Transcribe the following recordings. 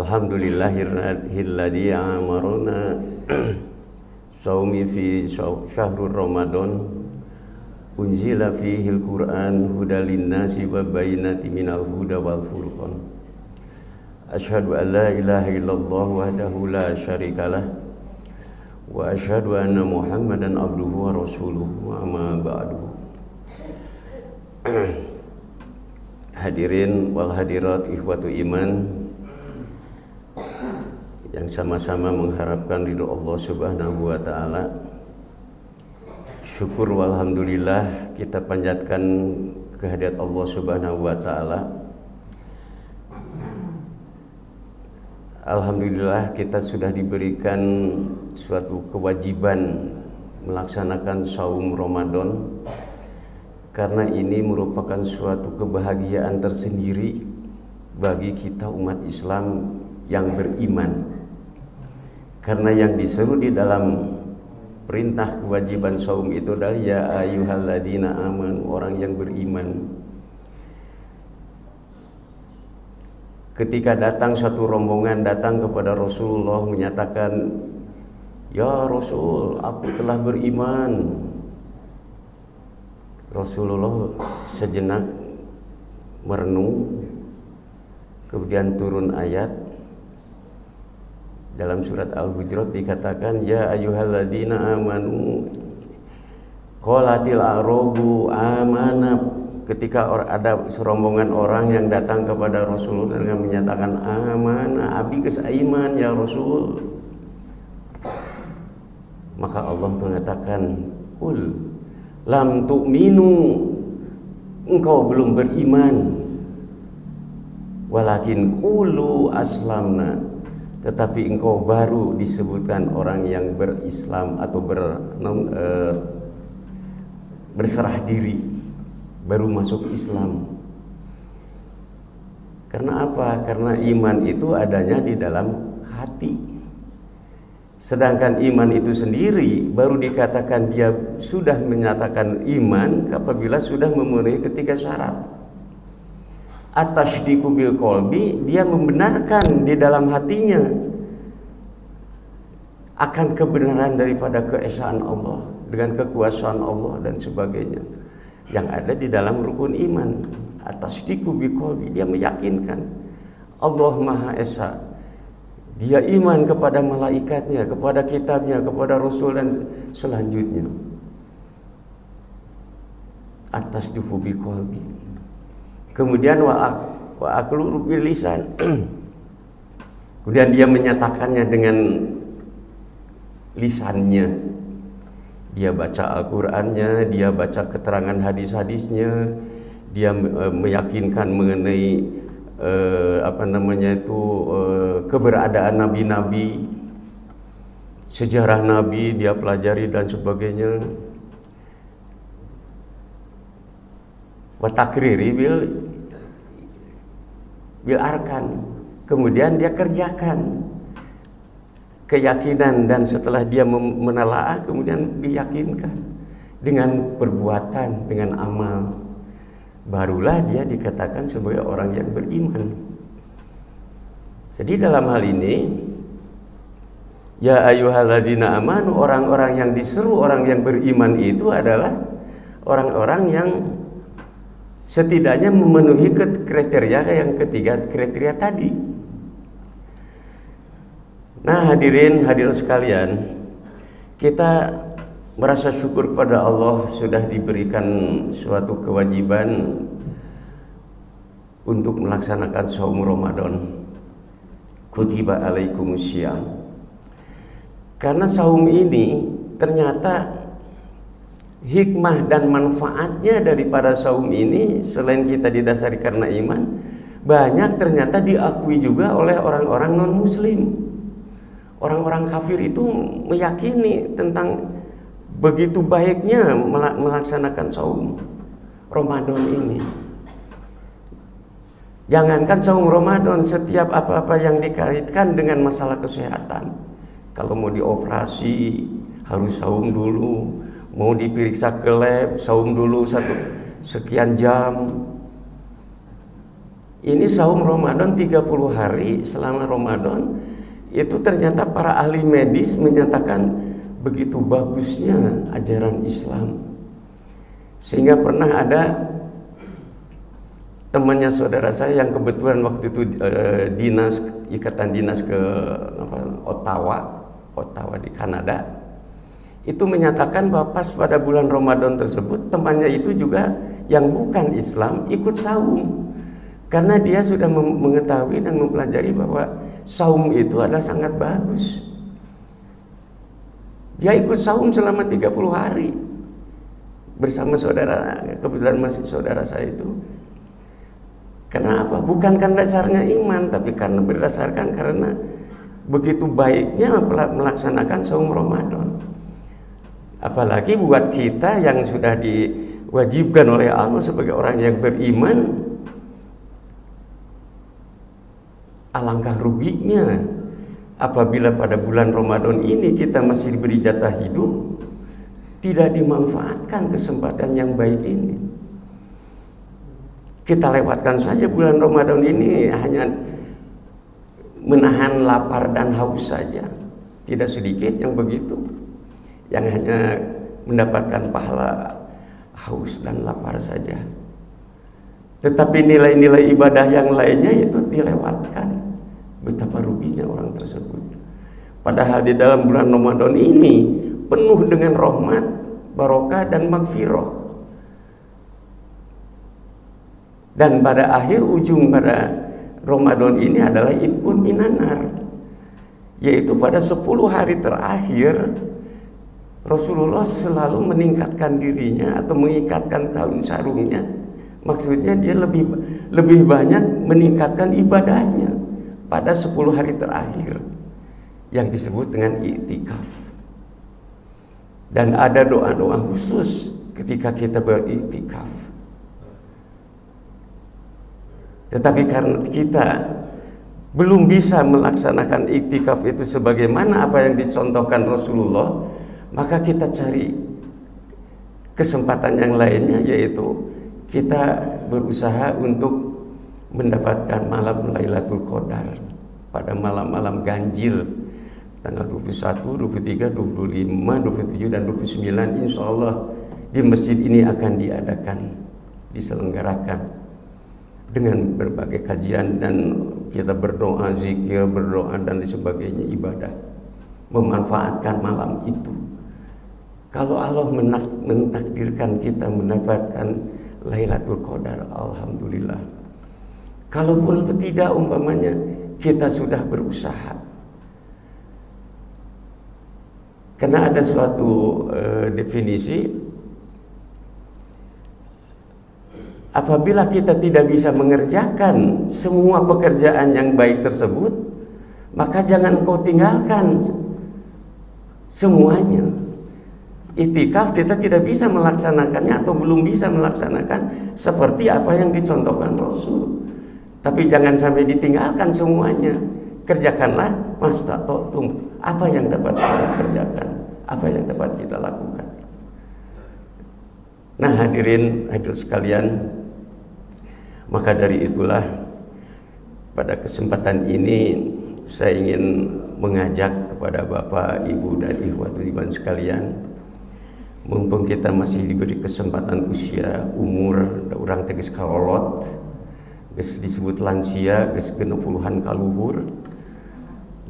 Alhamdulillahilladzi amarna saumi fi syahrul Ramadan unzila fihil Qur'an hudal linnasi wa bayyinatin minal huda wal furqan. Asyhadu an la ilaha illallah wahdahu la syarikalah wa asyhadu anna Muhammadan abduhu wa rasuluhu amma ba'du. Hadirin wal hadirat ikhwatu iman yang sama-sama mengharapkan ridho Allah Subhanahu wa taala. Syukur walhamdulillah kita panjatkan kehadirat Allah Subhanahu wa taala. Alhamdulillah kita sudah diberikan suatu kewajiban melaksanakan saum Ramadan, karena ini merupakan suatu kebahagiaan tersendiri bagi kita umat Islam yang beriman. Karena yang diseru di dalam perintah kewajiban saum itu adalah ya ayyuhalladzina amanu, orang yang beriman. Ketika datang satu rombongan datang kepada Rasulullah menyatakan, "Ya Rasul, aku telah beriman." Rasulullah sejenak merenung, kemudian turun ayat dalam surat Al-Hujurat dikatakan ya ayyuhalladzina amanu qalatil a'rabu amana. Ketika ada serombongan orang yang datang kepada Rasulullah dengan menyatakan amana, abdi geus iman ya Rasul, maka Allah mengatakan qul lam tu'minu, engkau belum beriman, walakin qulu aslamna, tetapi engkau baru disebutkan orang yang berislam atau berserah diri, baru masuk Islam. Karena apa? Karena iman itu adanya di dalam hati. Sedangkan iman itu sendiri baru dikatakan dia sudah menyatakan iman apabila sudah memenuhi ketiga syarat. At-tasdiqu bil qalbi, dia membenarkan di dalam hatinya akan kebenaran daripada keesaan Allah dengan kekuasaan Allah dan sebagainya yang ada di dalam rukun iman. At-tasdiqu bil qalbi, dia meyakinkan Allah Maha Esa. Dia iman kepada malaikatnya, kepada kitabnya, kepada Rasul dan selanjutnya. Atas dufu biqalbi. Kemudian wa aqlu bil lisan. Kemudian dia menyatakannya dengan lisannya. Dia baca Al-Qur'annya, dia baca keterangan hadis-hadisnya, dia meyakinkan mengenai keberadaan nabi-nabi, sejarah nabi dia pelajari dan sebagainya. Wa takriri bil arkan, kemudian dia kerjakan keyakinan, dan setelah dia menelaah kemudian diyakinkan dengan perbuatan, dengan amal. Barulah dia dikatakan sebagai orang yang beriman. Jadi dalam hal ini ya ayyuhalladzina amanu, orang-orang yang diseru orang yang beriman itu adalah orang-orang yang setidaknya memenuhi kriteria yang ketiga, kriteria tadi. Nah, hadirin sekalian, kita merasa syukur kepada Allah sudah diberikan suatu kewajiban untuk melaksanakan saum Ramadan. Kutiba alaikumusiyam. Karena saum ini ternyata hikmah dan manfaatnya daripada saum ini selain kita didasari karena iman, banyak ternyata diakui juga oleh orang-orang non-muslim. Orang-orang kafir itu meyakini tentang begitu baiknya melaksanakan saum Ramadan ini. Jangankan saum Ramadan, setiap apa-apa yang dikaitkan dengan masalah kesehatan. Kalau mau dioperasi harus saum dulu, mau diperiksa ke lab saum dulu sekian jam. Ini saum Ramadan 30 hari selama Ramadan, itu ternyata para ahli medis menyatakan begitu bagusnya ajaran Islam. Sehingga pernah ada temannya saudara saya yang kebetulan waktu itu ikatan dinas ke Ottawa di Kanada, itu menyatakan bahwa pas pada bulan Ramadan tersebut temannya itu juga yang bukan Islam ikut saum, karena dia sudah mengetahui dan mempelajari bahwa saum itu adalah sangat bagus. Dia ikut saum selama 30 hari bersama saudara, kebetulan masih saudara saya itu. Kenapa? Bukan karena dasarnya iman, tapi karena begitu baiknya melaksanakan saum Ramadan. Apalagi buat kita yang sudah diwajibkan oleh Allah sebagai orang yang beriman, alangkah ruginya apabila pada bulan Ramadan ini kita masih diberi jatah hidup, tidak dimanfaatkan kesempatan yang baik ini. Kita lewatkan saja bulan Ramadan ini hanya menahan lapar dan haus saja. Tidak sedikit yang begitu, yang hanya mendapatkan pahala haus dan lapar saja. Tetapi nilai-nilai ibadah yang lainnya itu dilewatkan. Betapa ruginya orang tersebut. Padahal di dalam bulan Ramadan ini penuh dengan rahmat, barokah dan magfirah. Dan pada akhir ujung pada Ramadan ini adalah Idkun Minanar, yaitu pada 10 hari terakhir Rasulullah selalu meningkatkan dirinya atau mengikatkan kain sarungnya. Maksudnya dia lebih banyak meningkatkan ibadahnya pada 10 hari terakhir yang disebut dengan iktikaf. Dan ada doa-doa khusus ketika kita beriktikaf. Tetapi karena kita belum bisa melaksanakan iktikaf itu sebagaimana apa yang dicontohkan Rasulullah, maka kita cari kesempatan yang lainnya, yaitu kita berusaha untuk mendapatkan malam Lailatul Qadar pada malam-malam ganjil tanggal 21, 23, 25, 27 dan 29. Insya Allah di masjid ini akan diselenggarakan dengan berbagai kajian, dan kita berdoa, zikir, berdoa dan sebagainya, ibadah, memanfaatkan malam itu. Kalau Allah mentakdirkan kita mendapatkan Lailatul Qadar, alhamdulillah. Kalaupun tidak, umpamanya kita sudah berusaha. Karena ada suatu definisi, apabila kita tidak bisa mengerjakan semua pekerjaan yang baik tersebut, maka jangan kau tinggalkan semuanya. Iktikaf kita tidak bisa melaksanakannya atau belum bisa melaksanakan seperti apa yang dicontohkan Rasul. Tapi jangan sampai ditinggalkan semuanya. Kerjakanlah mastata'tum, apa yang dapat kita kerjakan, apa yang dapat kita lakukan. Nah, hadirin sekalian, maka dari itulah pada kesempatan ini saya ingin mengajak kepada Bapak, Ibu dan ikhwatul iman sekalian, mumpung kita masih diberi kesempatan usia umur orang tegas kalolot, geus disebut lansia, geus genep puluhan kaluhur,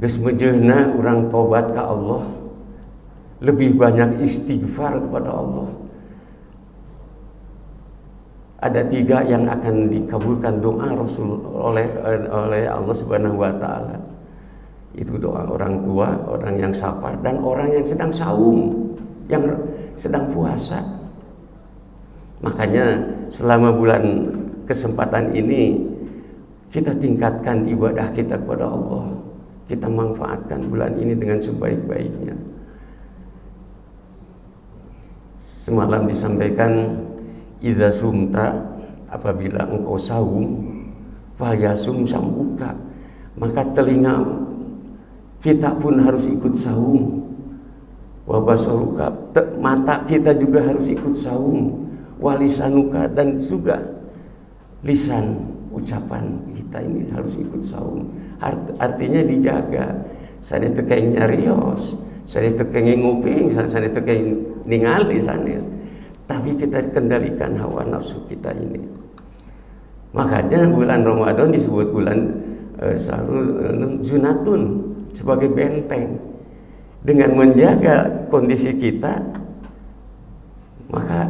geus menjeuna urang tobat ke Allah, lebih banyak istighfar kepada Allah. Ada 3 yang akan dikabulkan doa Rasul oleh Allah Subhanahu wa taala. Itu doa orang tua, orang yang sabar, dan orang yang sedang saum, yang sedang puasa. Makanya selama bulan kesempatan ini kita tingkatkan ibadah kita kepada Allah. Kita manfaatkan bulan ini dengan sebaik-baiknya. Semalam disampaikan, idza sumta, apabila engkau saum, fahyasum sambuka, maka telinga kita pun harus ikut saum. Wa basaruka, mata kita juga harus ikut saum. Wa lisanuka, dan juga lisan ucapan kita ini harus ikut saum. Artinya dijaga. Saya tekeng nyarios, saya tekeng nguping, saya tekeng ningali sanes. Tapi kita kendalikan hawa nafsu kita ini. Makanya bulan Ramadan disebut bulan Junatun, sebagai benteng. Dengan menjaga kondisi kita, maka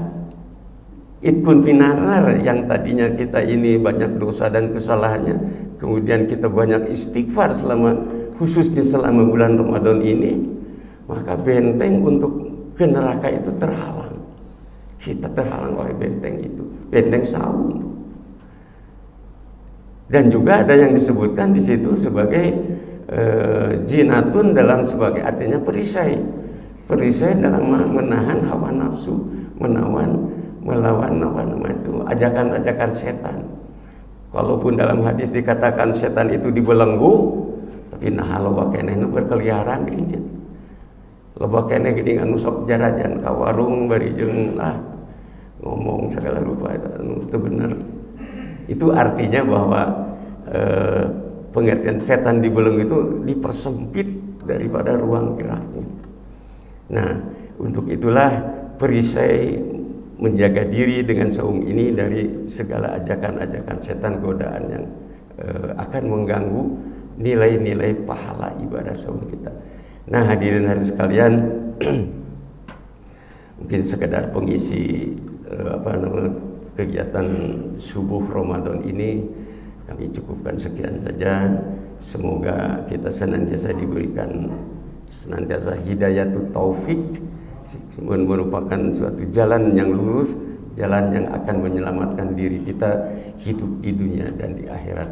itkun pinarar yang tadinya kita ini banyak dosa dan kesalahannya, kemudian kita banyak istighfar khususnya selama bulan Ramadan ini, maka benteng untuk ke neraka itu terhalang. Kita terhalang oleh benteng itu, benteng saum. Dan juga ada yang disebutkan di situ sebagai jinatun dalam sebagai artinya perisai dalam menahan hawa nafsu, melawan ajakan-ajakan setan. Walaupun dalam hadis dikatakan setan itu dibelenggu, tapi nah loba keneh berkeliaran geuning. Loba keneh geuning anu sok jarajan ka warung bari jeung ngomong segala rupa itu bener. Itu artinya bahwa pengertian setan dibelenggu itu dipersempit daripada ruang geraknya. Nah, untuk itulah perisai menjaga diri dengan saum ini dari segala ajakan-ajakan setan, godaan yang akan mengganggu nilai-nilai pahala ibadah saum kita. Nah, hadirin harus sekalian, mungkin sekedar pengisi kegiatan subuh Ramadan ini kami cukupkan sekian saja. Semoga kita senantiasa diberikan hidayatut taufik, merupakan suatu jalan yang lurus, jalan yang akan menyelamatkan diri kita hidup di dunia dan di akhirat.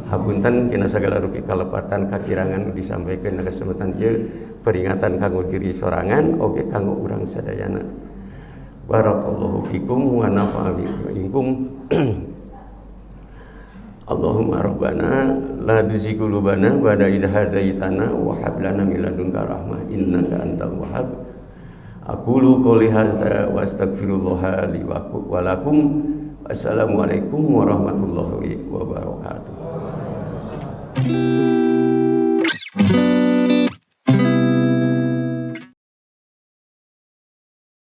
Hapunten kina sagala rupi kalepatan kakirangan disampaikan ke kesempatan ieu peringatan kanggo diri sorangan oge kanggo urang sadayana. Barakallahu fikum wa nafa'a bikum. Allahumma rabbana la tuzigh qulubana ba'da idh hadaitana wa hab lana min ladunka rahmah innaka antal wahhab. Aqulu qouli hadza wa astaghfirullah li wa lakum. Assalamualaikum warahmatullahi wabarakatuh.